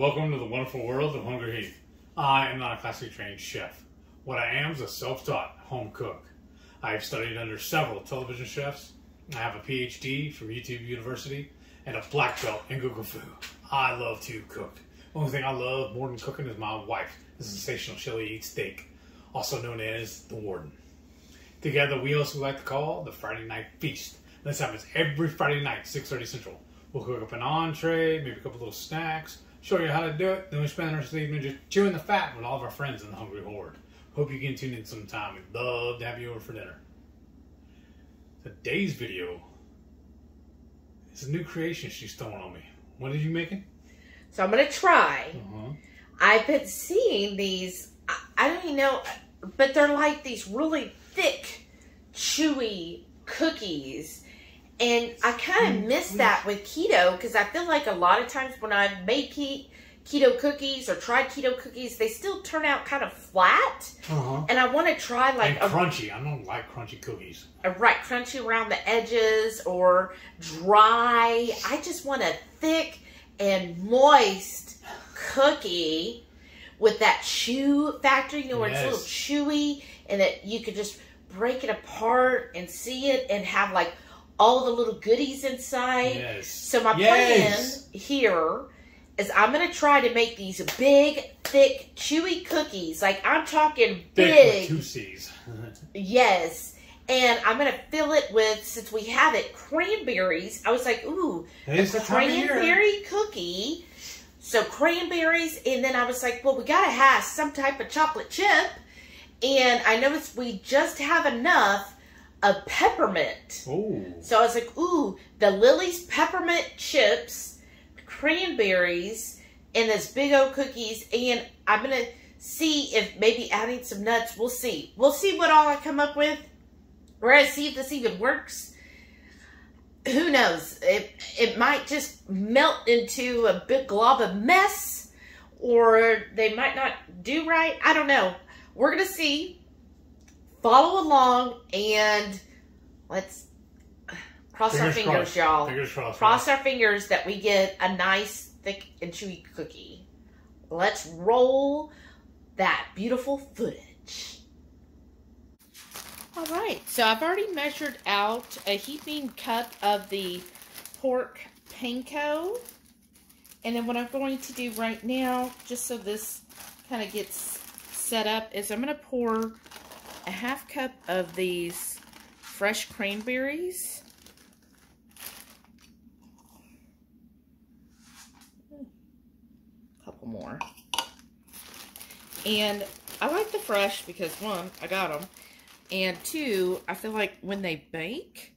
welcome to the wonderful world of HungryHorde. I am not a classically trained chef. What I am is a self-taught home cook. I have studied under several television chefs. I have a PhD from YouTube University and a black belt in Kung Fu. I love to cook. The only thing I love more than cooking is my wife, the sensational chili-eat steak, also known as the Warden. Together, we also like to call the Friday Night Feast. This happens every Friday night, 6:30 Central. We'll cook up an entree, maybe a couple little snacks, show you how to do it, then we spend the rest of the evening just chewing the fat with all of our friends in the Hungry Horde. Hope you can tune in sometime. We'd love to have you over for dinner. Today's video is a new creation she's throwing on me. What are you making? So I'm going to try. I've been seeing these, I don't even know, but they're like these really thick, chewy cookies. And I kind of miss that with keto because I feel like a lot of times when I've made keto cookies or tried keto cookies, they still turn out kind of flat. And I want to try like and crunchy. I don't like crunchy cookies. Right, crunchy around the edges or dry. I just want a thick and moist cookie with that chew factor, you know, where it's a little chewy and that you could just break it apart and see it and have like all the little goodies inside. So my plan here is I'm going to try to make these big, thick, chewy cookies. Like I'm talking big. With 2 C's. Yes. And I'm going to fill it with, since we have it, cranberries. I was like, ooh, a cranberry cookie. So cranberries. And then I was like, well, we got to have some type of chocolate chip. And I noticed we just have enough of peppermint. Ooh. So I was like, ooh, the Lily's peppermint chips, cranberries, and this big old cookies. And I'm going to see if maybe adding some nuts. We'll see. We'll see what all I come up with. We're going to see if this even works. Who knows? It might just melt into a big glob of mess. Or they might not do right. I don't know. We're going to see. Follow along and let's cross our fingers, y'all. Cross our fingers that we get a nice, thick, and chewy cookie. Let's roll that beautiful footage. All right, so I've already measured out a heaping cup of the pork panko. And then what I'm going to do right now, just so this kind of gets set up, is I'm going to pour a half cup of these fresh cranberries. A couple more. And I like the fresh because 1, I got them. And 2, I feel like when they bake,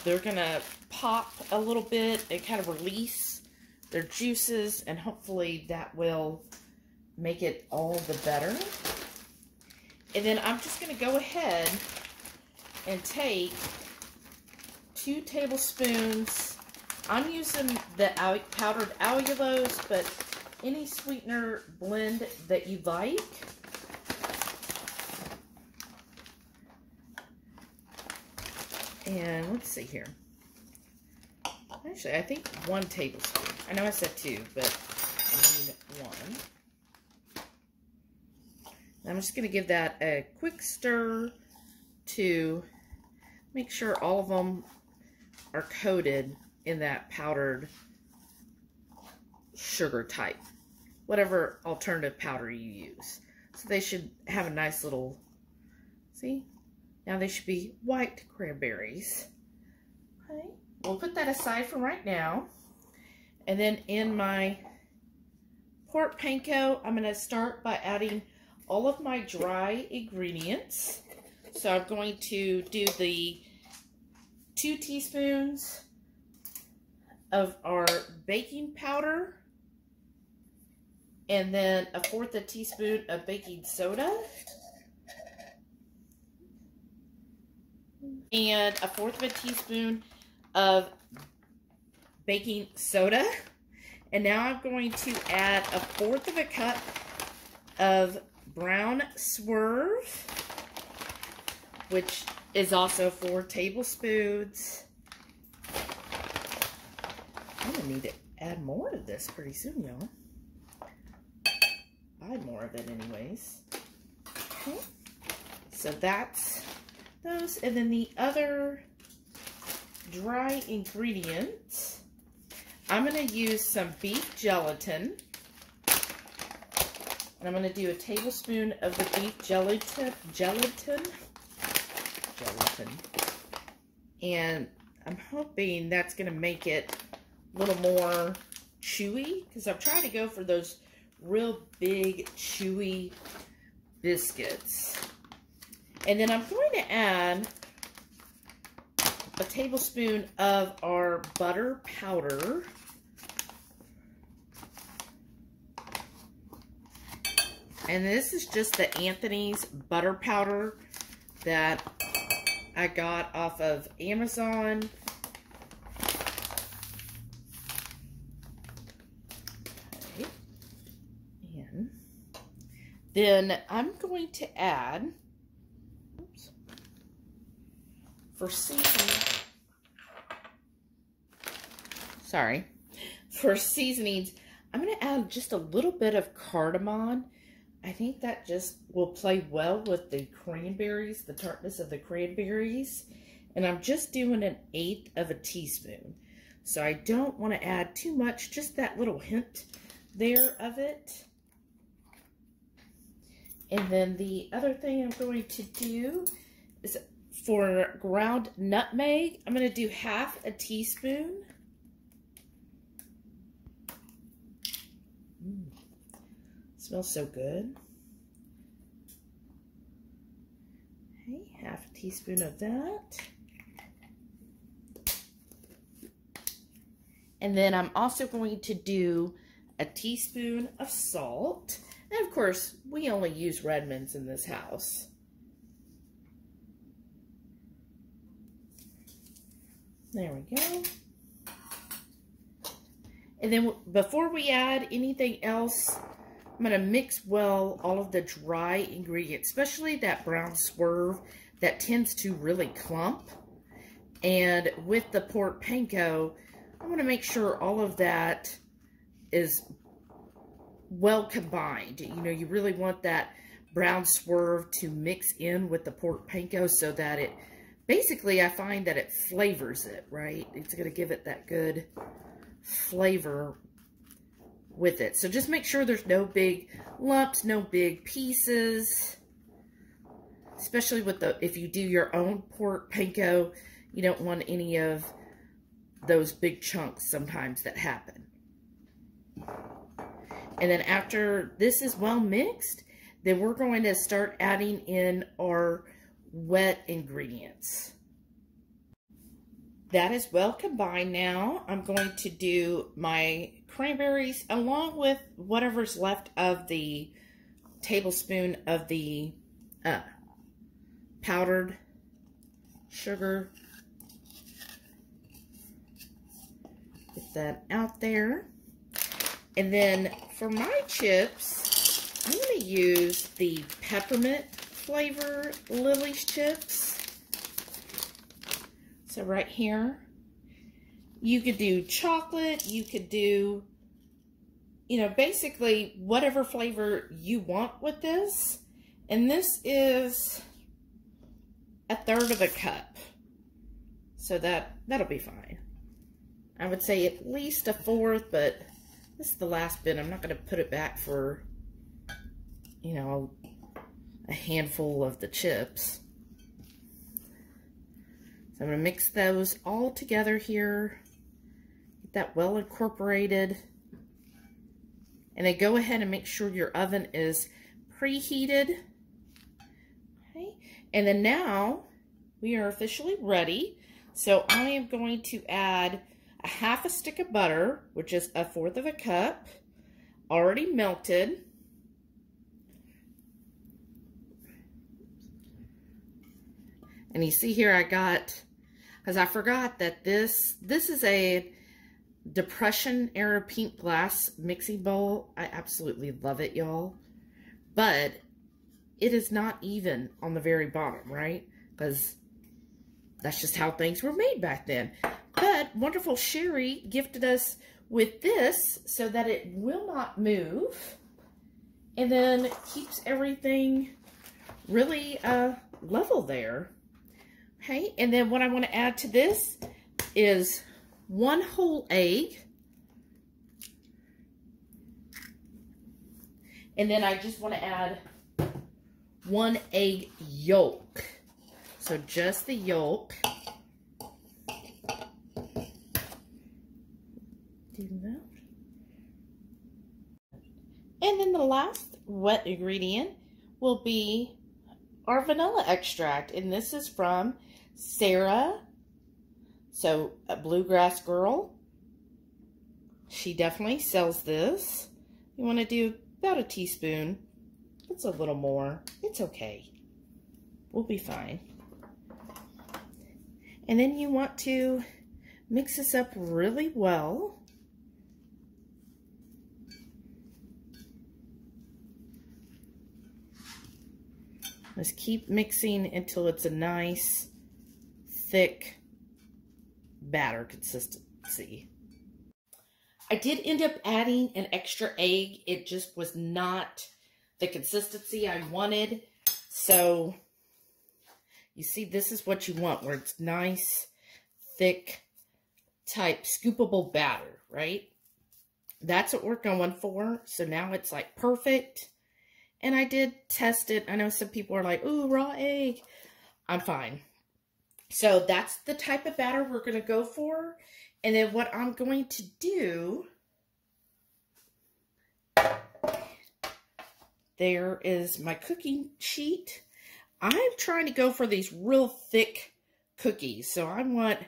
they're going to pop a little bit and kind of release their juices. And hopefully that will make it all the better. And then I'm just going to go ahead and take 2 tablespoons. I'm using the powdered allulose, but any sweetener blend that you like. And let's see here. Actually, I think 1 tablespoon. I know I said 2, but I need 1. I'm just going to give that a quick stir to make sure all of them are coated in that powdered sugar type, whatever alternative powder you use. So they should have a nice little, see? Now they should be white cranberries. Okay, we'll put that aside for right now. And then in my pork panko, I'm going to start by adding all of my dry ingredients. So I'm going to do the 2 teaspoons of our baking powder and then 1/4 teaspoon of baking soda and 1/4 teaspoon of baking soda. And now I'm going to add 1/4 cup of brown swerve, which is also 4 tablespoons. I'm gonna need to add more to this pretty soon, y'all. buy more of it anyways. Okay. So that's those. And then the other dry ingredients, I'm going to use some beef gelatin. And I'm going to do a tablespoon of the beef gelatin. And I'm hoping that's going to make it a little more chewy, because I'm trying to go for those real big chewy biscuits. And then I'm going to add a tablespoon of our butter powder. And this is just the Anthony's butter powder that I got off of Amazon. Okay. And then I'm going to add, oops, for seasonings, I'm going to add just a little bit of cardamom. I think that just will play well with the cranberries, the tartness of the cranberries. And I'm just doing 1/8 of a teaspoon. So I don't want to add too much, just that little hint there of it. And then the other thing I'm going to do is for ground nutmeg, I'm going to do 1/2 teaspoon. Smells so good. Okay, 1/2 teaspoon of that. And then I'm also going to do a teaspoon of salt. And of course, we only use Redmond's in this house. There we go. And then before we add anything else, I'm going to mix well all of the dry ingredients, especially that brown swerve that tends to really clump. And with the pork panko, I want to make sure all of that is well combined. You know, you really want that brown swerve to mix in with the pork panko so that it, basically I find that it flavors it, right? It's going to give it that good flavor with it. So just make sure there's no big lumps, no big pieces. Especially with if you do your own pork panko, you don't want any of those big chunks sometimes that happen. And then after this is well mixed, then we're going to start adding in our wet ingredients. That is well combined now. I'm going to do my cranberries along with whatever's left of the tablespoon of the powdered sugar. Get that out there. And then for my chips, I'm going to use the peppermint flavor Lily's chips. So right here, you could do chocolate, you could do, you know, basically whatever flavor you want with this. And this is 1/3 of a cup. So that'll be fine. I would say at least 1/4, but this is the last bit. I'm not going to put it back for, you know, a handful of the chips. So I'm going to mix those all together here. Get that well incorporated. And then go ahead and make sure your oven is preheated. Okay. And then now we are officially ready. So I am going to add 1/2 stick of butter, which is 1/4 of a cup, already melted. And you see here I got, because I forgot that this is a Depression era pink glass mixing bowl. I absolutely love it, y'all. But it is not even on the very bottom, right? Because that's just how things were made back then. But wonderful Sherry gifted us with this so that it will not move. And then keeps everything really level there. Okay, and then what I want to add to this is 1 whole egg. And then I just want to add 1 egg yolk. So just the yolk. Do that. And then the last wet ingredient will be our vanilla extract. And this is from Sarah. So a bluegrass girl. She definitely sells this. You want to do about a teaspoon. It's a little more. It's okay. We'll be fine. And then you want to mix this up really well. Just keep mixing until it's a nice, thick batter consistency. I did end up adding an extra egg. It just was not the consistency I wanted. So, you see, this is what you want, where it's nice, thick, type scoopable batter, right? That's what we're going for. So now it's like perfect. And I did test it. I know some people are like, ooh, raw egg. I'm fine. So that's the type of batter we're going to go for. And then what I'm going to do, there is my cooking sheet. I'm trying to go for these real thick cookies. So I want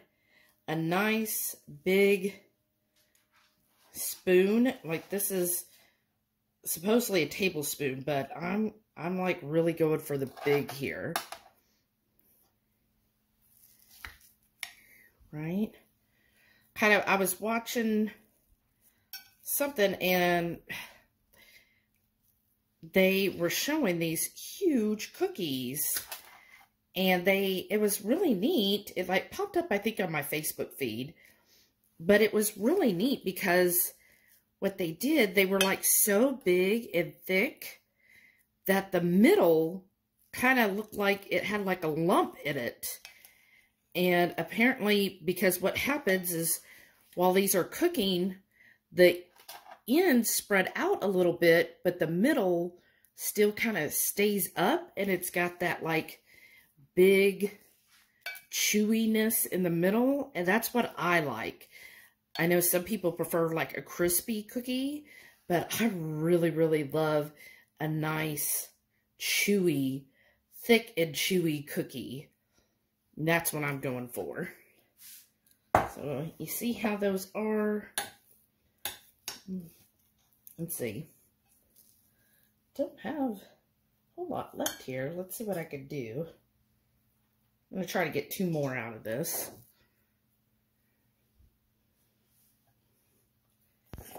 a nice big spoon. Like this is supposedly a tablespoon, but I'm like really going for the big here. Right? Kind of, I was watching something and they were showing these huge cookies and it was really neat. It like popped up, I think, on my Facebook feed, but it was really neat because what they did, they were like so big and thick that the middle kind of looked like it had like a lump in it. And apparently, because what happens is while these are cooking, the ends spread out a little bit, but the middle still kind of stays up and it's got that like big chewiness in the middle. And that's what I like. I know some people prefer like a crispy cookie, but I really, really love a nice, chewy, thick and chewy cookie. And that's what I'm going for. So you see how those are? Let's see. Don't have a whole lot left here. Let's see what I could do. I'm going to try to get 2 more out of this.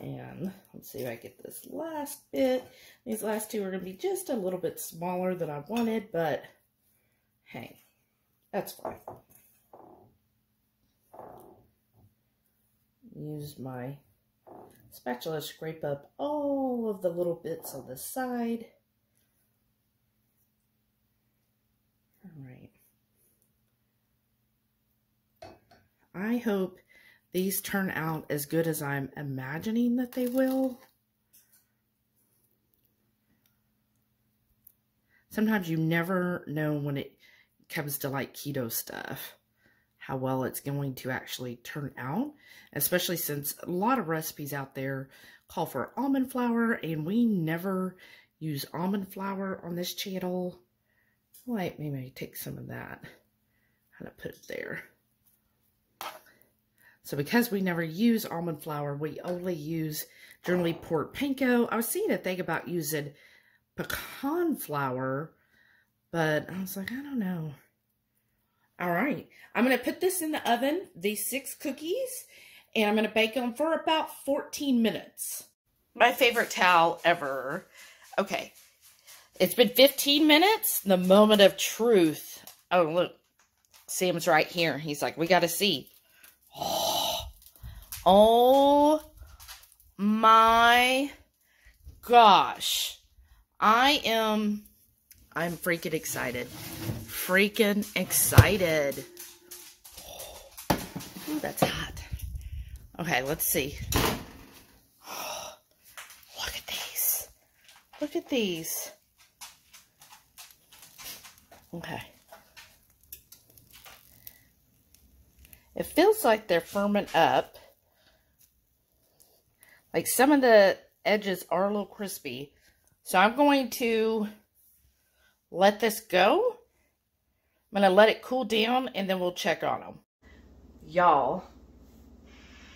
And let's see if I get this last bit. These last 2 are going to be just a little bit smaller than I wanted, but hey, that's fine. Use my spatula to scrape up all of the little bits on the side. All right. I hope these turn out as good as I'm imagining that they will. Sometimes you never know when it comes to like keto stuff, how well it's going to actually turn out, especially since a lot of recipes out there call for almond flour, and we never use almond flour on this channel. Like, maybe I take some of that, kind of put it there. So because we never use almond flour, we only use generally poured panko. I was seeing a thing about using pecan flour, but I was like, I don't know. All right, I'm going to put this in the oven, these 6 cookies, and I'm going to bake them for about 14 minutes. My favorite towel ever. Okay, it's been 15 minutes, the moment of truth. Oh, look, Sam's right here. He's like, we got to see. Oh my gosh. I'm freaking excited. Freaking excited. Ooh, that's hot. Okay, let's see. Look at these. Look at these. Okay. It feels like they're firming up. Like some of the edges are a little crispy. So I'm going to let this go. I'm going to let it cool down and then we'll check on them. Y'all,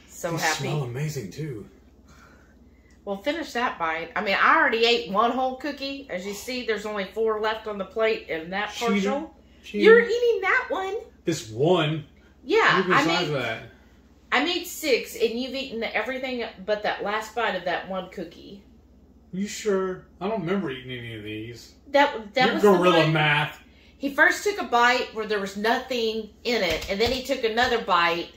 so happy. They smell amazing too. Well, finish that bite. I mean, I already ate one whole cookie. As you see, there's only 4 left on the plate and that partial. You're eating that one. This one. Yeah, I made 6 and you've eaten everything but that last bite of that one cookie. You sure? I don't remember eating any of these. That was gorilla math. He first took a bite where there was nothing in it, and then he took another bite.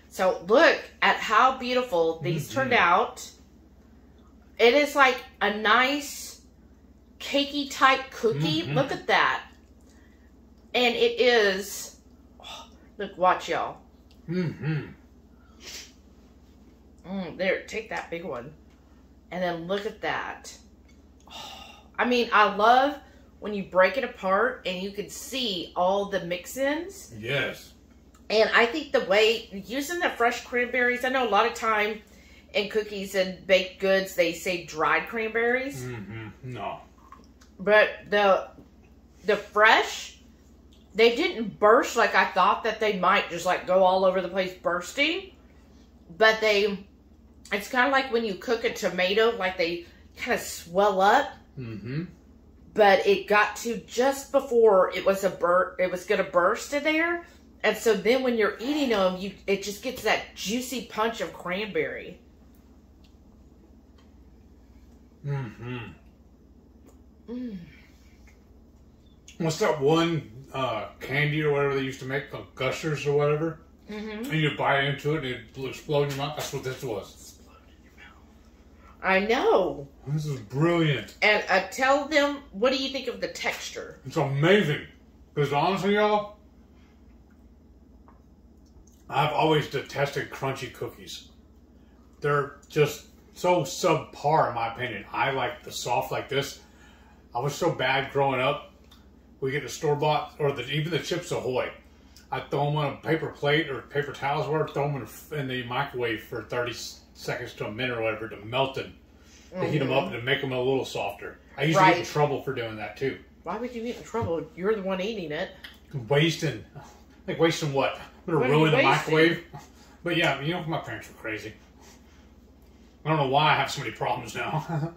So look at how beautiful these turned out. It is like a nice cakey type cookie. Look at that. And it is, look, watch y'all. There, take that big one. And then look at that. I mean, I love when you break it apart and you can see all the mix-ins. Yes. And I think the way, using the fresh cranberries, I know a lot of time in cookies and baked goods, they say dried cranberries. No. But the fresh, they didn't burst like I thought that they might, just like go all over the place bursting. But it's kind of like when you cook a tomato, like they kind of swell up. But it got to just before it was going to burst in there. And so then when you're eating them, it just gets that juicy punch of cranberry. What's that one candy or whatever they used to make, called Gushers or whatever? And you bite into it and it will explode in your mouth. That's what this was. I know. This is brilliant. And tell them, what do you think of the texture? It's amazing. Because honestly, y'all, I've always detested crunchy cookies. They're just so subpar in my opinion. I like the soft like this. I was so bad growing up. We get the store-bought, or even the Chips Ahoy. I throw them on a paper plate or paper towels, or throw them in the microwave for 30 seconds to a minute or whatever to melt them, to heat them up and to make them a little softer. I used to get in trouble for doing that too. Why would you get in trouble? You're the one eating it. Wasting. Like wasting what? I'm going to ruin the microwave? But yeah, you know, my parents were crazy. I don't know why I have so many problems now.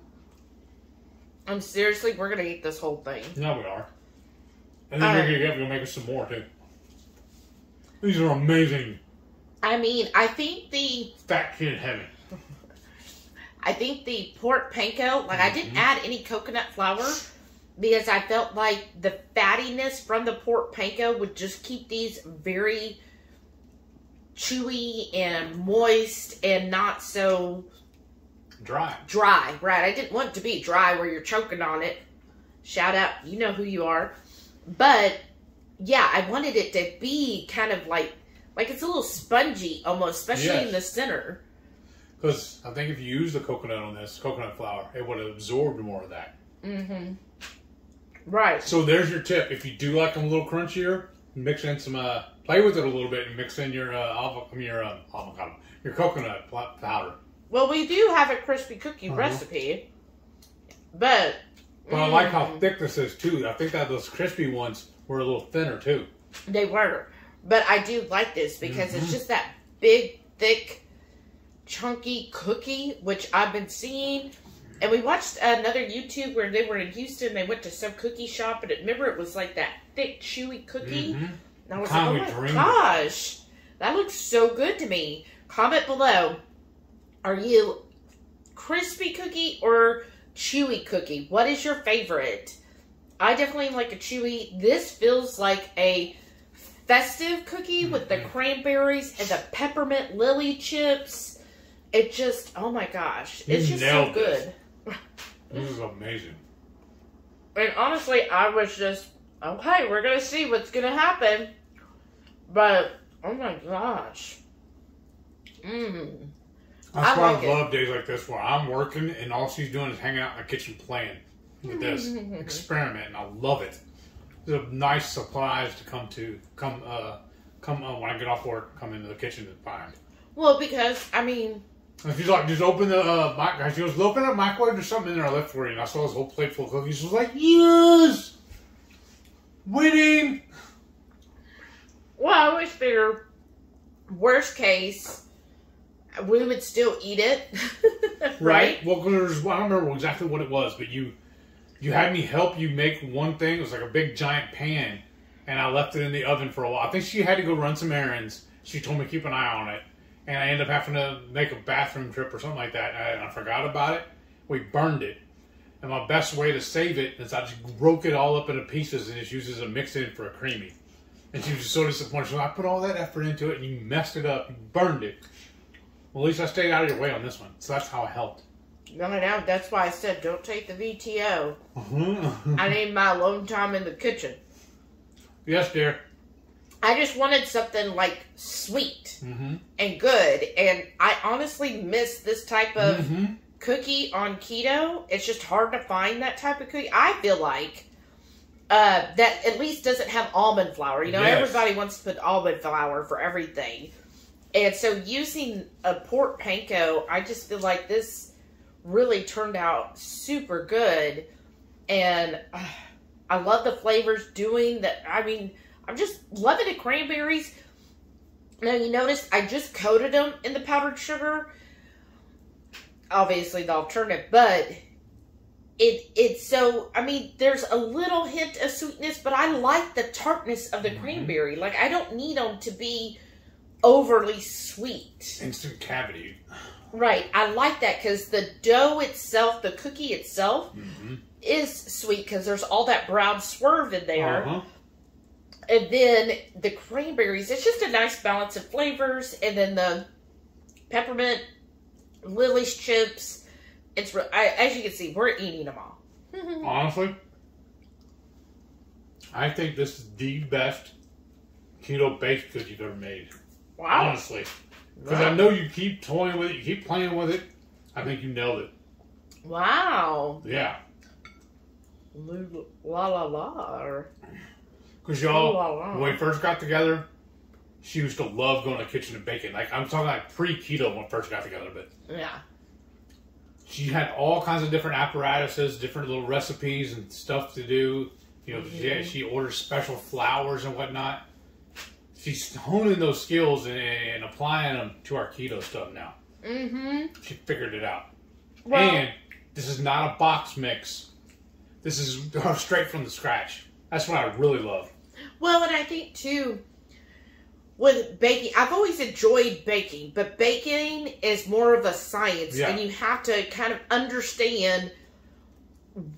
I'm seriously, we're going to eat this whole thing. No, we are. And then we're going to make us some more too. These are amazing. I mean, I think the... Fat kid heaven. I think the pork panko, like I didn't add any coconut flour because I felt like the fattiness from the pork panko would just keep these very chewy and moist and not so... Dry. Dry, right. I didn't want it to be dry where you're choking on it. Shout out, you know who you are. But, yeah, I wanted it to be kind of like it's a little spongy almost, especially in the center. Because I think if you use the coconut on this, coconut flour, it would have absorbed more of that. Right. So there's your tip. If you do like them a little crunchier, mix in some, play with it a little bit and mix in your coconut powder. Well, we do have a crispy cookie recipe, but I like how thick this is too. I think that those crispy ones were a little thinner too. They were, but I do like this because it's just that big, thick, chunky cookie, which I've been seeing. And we watched another YouTube where they were in Houston. They went to some cookie shop, and remember it was like that thick, chewy cookie. And I was like, oh my gosh, that looks so good to me. Comment below. Are you crispy cookie or chewy cookie? What is your favorite? I definitely like a chewy. This feels like a festive cookie with the cranberries and the peppermint lily chips. it just, oh my gosh. It's You just so nailed good. This is amazing. And honestly, I was just, okay, we're going to see what's going to happen. But, oh my gosh. That's why I love days like this where I'm working and all she's doing is hanging out in the kitchen playing with this experiment, and I love it. It's a nice surprise to come when I get off work, come into the kitchen to find. Well, because, I mean... And she's like, just open the she goes, open up microwave, there's something in there I left for you. And I saw this whole plate full of cookies. She was like, yes! Winning! Well, I always figure, worst case, we would still eat it. Right? Well, I don't remember exactly what it was, but you had me help you make one thing. It was like a big giant pan, and I left it in the oven for a while. I think she had to go run some errands. She told me to keep an eye on it. And I ended up having to make a bathroom trip or something like that. And I forgot about it. We burned it. And my best way to save it is I just broke it all up into pieces and just used it as a mix-in for a creamy. And she was just so disappointed. She was like, I put all that effort into it and you messed it up. You burned it. Well, at least I stayed out of your way on this one. So that's how I helped. No, that's why I said don't take the VTO. I need my alone time in the kitchen. Yes, dear. I just wanted something like sweet and good, and I honestly miss this type of cookie on keto. It's just hard to find that type of cookie. I feel like that at least doesn't have almond flour. You know, everybody wants to put almond flour for everything, and so using a pork panko, I just feel like this really turned out super good, and I love the flavors doing that. I mean, I'm just loving the cranberries. Now, you notice I just coated them in the powdered sugar. Obviously, the alternative, but it's so, I mean, there's a little hint of sweetness, but I like the tartness of the cranberry. Like, I don't need them to be overly sweet. Instant cavity. Right. I like that because the dough itself, the cookie itself, is sweet because there's all that brown swerve in there. And then the cranberries, it's just a nice balance of flavors. And then the peppermint, Lily's chips. It's as you can see, we're eating them all. Honestly, I think this is the best keto baked cookie you've ever made. Wow. Honestly. Because I know you keep toying with it, you keep playing with it. I think you nailed it. Wow. Yeah. La la la. Because y'all, when we first got together, she used to love going to the kitchen and baking. Like, I'm talking like pre-keto when we first got together, but yeah, she had all kinds of different apparatuses, different little recipes and stuff to do. You know, she orders special flours and whatnot. She's honing those skills and applying them to our keto stuff now. She figured it out. Well, and this is not a box mix. This is straight from the scratch. That's what I really love. Well, and I think, too, with baking, I've always enjoyed baking, but baking is more of a science, and you have to kind of understand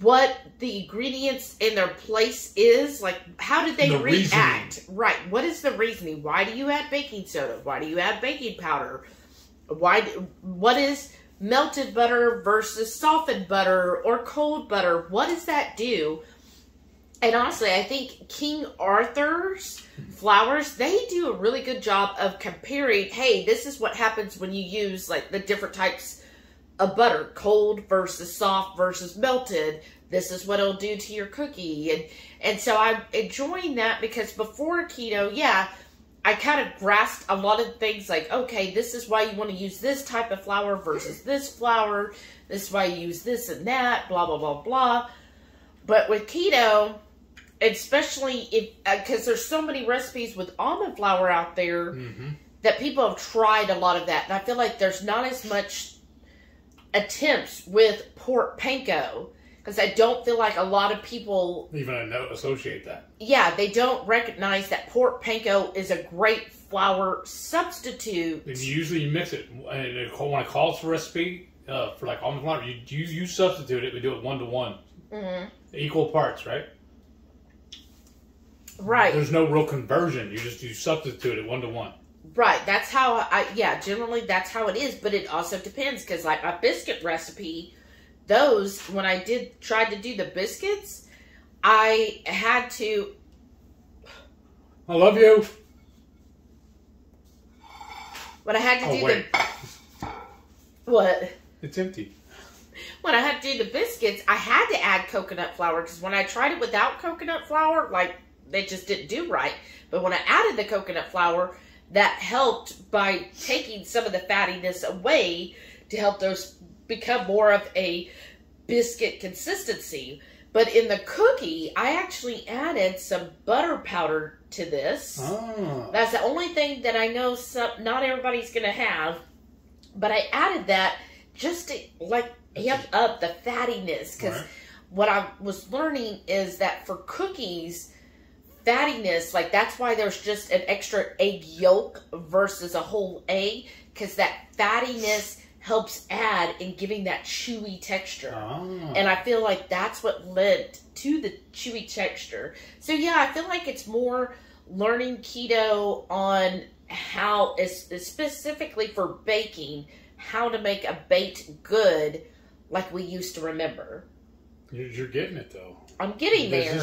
what the ingredients in their place is. Like, how did they react? Reasoning. Right. What is the reasoning? Why do you add baking soda? Why do you add baking powder? What is melted butter versus softened butter or cold butter? What does that do? And honestly, I think King Arthur's flours, they do a really good job of comparing, hey, this is what happens when you use like the different types of butter, cold versus soft versus melted. This is what it'll do to your cookie. And so I'm enjoying that because before keto, I kind of grasped a lot of things like, okay, this is why you want to use this type of flour versus this flour. This is why you use this and that, blah, blah, blah, blah. But with keto, especially if, because there's so many recipes with almond flour out there that people have tried a lot of that. And I feel like there's not as much attempts with pork panko because I don't feel like a lot of people even associate that. Yeah, they don't recognize that pork panko is a great flour substitute. And usually you mix it. And when it calls for a recipe for like almond flour, you substitute it. We do it 1-to-1. Equal parts, right? Right. There's no real conversion. You substitute it 1-to-1. Right, that's how generally that's how it is, but it also depends, because like my biscuit recipe, those, when I tried to do the biscuits, I had to... I love you. When I had to do wait. What? It's empty. When I had to do the biscuits, I had to add coconut flour, because when I tried it without coconut flour, like, they just didn't do right. But when I added the coconut flour, that helped by taking some of the fattiness away to help those become more of a biscuit consistency. But in the cookie, I actually added some butter powder to this. Oh. That's the only thing that I know not everybody's going to have. But I added that just to like amp up the fattiness. Because what I was learning is that for cookies, fattiness, like that's why there's just an extra egg yolk versus a whole egg, because that fattiness helps add in giving that chewy texture. And I feel like that's what led to the chewy texture. So yeah, I feel like it's more learning keto on how, specifically for baking, how to make a baked good like we used to remember. You're getting it though. I'm getting there.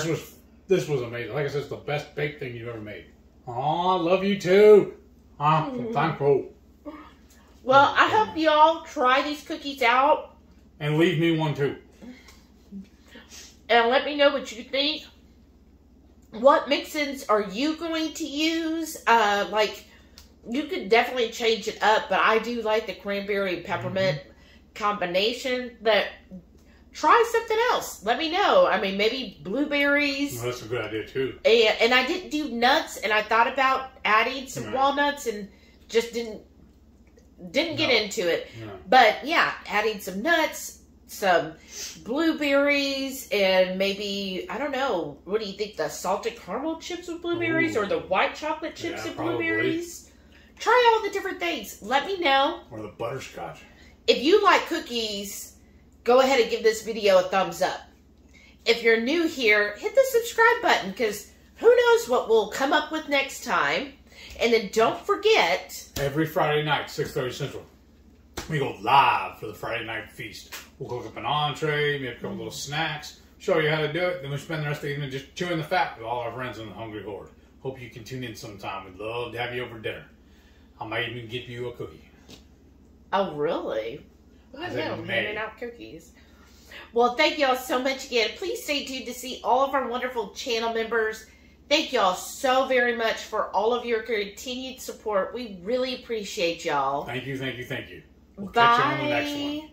This was amazing. Like I said, it's the best baked thing you've ever made. Oh, I love you too. Thank you. Well, I hope y'all try these cookies out. And leave me one too. And let me know what you think. What mix-ins are you going to use? Like, you could definitely change it up, but I do like the cranberry and peppermint combination. Try something else. Let me know. I mean, maybe blueberries. Well, that's a good idea too. And I didn't do nuts, and I thought about adding some walnuts, and just didn't get into it. No. But yeah, adding some nuts, some blueberries, and maybe, I don't know, what do you think, the salted caramel chips with blueberries, or the white chocolate chips with blueberries? Try all the different things. Let me know. Or the butterscotch. If you like cookies, go ahead and give this video a thumbs up. If you're new here, hit the subscribe button, because who knows what we'll come up with next time. And then don't forget, every Friday night, 6:30 Central, we go live for the Friday night feast. We'll cook up an entree, maybe a couple little snacks, show you how to do it. Then we spend the rest of the evening just chewing the fat with all our friends in the Hungry Horde. Hope you can tune in sometime. We'd love to have you over dinner. I might even get you a cookie. Oh, really? I know, I'm handing out cookies. Well, thank y'all so much again. Please stay tuned to see all of our wonderful channel members. Thank y'all so very much for all of your continued support. We really appreciate y'all. Thank you, thank you, thank you. We'll Bye. catch you on the next one.